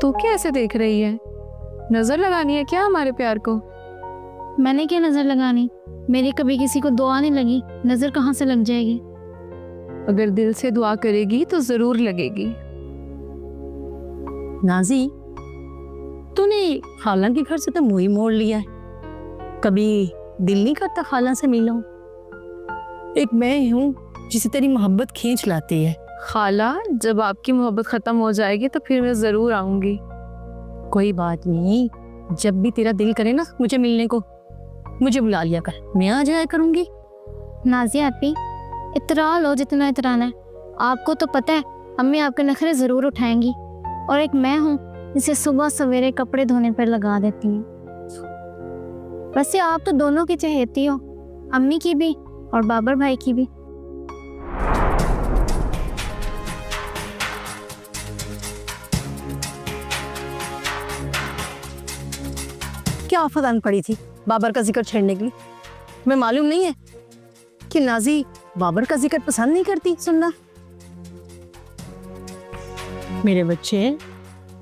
तू क्या ऐसे देख रही है? नजर लगानी है क्या हमारे प्यार को? मैंने क्या नजर लगानी? मेरी कभी किसी को दुआ नहीं लगी, नजर कहाँ से लग जाएगी? अगर दिल से दुआ करेगी तो जरूर लगेगी। नाजी, तूने खाला के घर से तो मुंह ही मोड़ लिया है। कभी दिल नहीं करता खाला से मिलूं? एक मैं हूँ जिसे तेरी मोहब्बत खींच लाती है। खाला, जब आपकी मोहब्बत खत्म हो जाएगी तो फिर मैं जरूर आऊंगी। कोई बात नहीं, जब भी तेरा दिल करे ना मुझे मिलने को, मुझे बुला लिया कर, मैं आ जाया करूंगी। नाजिया आपी, इतरा लो जितना इतराना है। आपको तो पता है अम्मी आपके नखरे जरूर उठाएंगी, और एक मैं हूँ जिसे सुबह सवेरे कपड़े धोने पर लगा देती हूँ। वैसे आप तो दोनों की चहेती हो, अम्मी की भी और बाबर भाई की भी। क्या आफत आन पड़ी थी बाबर का जिक्र छेड़ने के लिए? मैं मालूम नहीं है कि नाजी बाबर का जिक्र पसंद नहीं करती सुनना। मेरे बच्चे,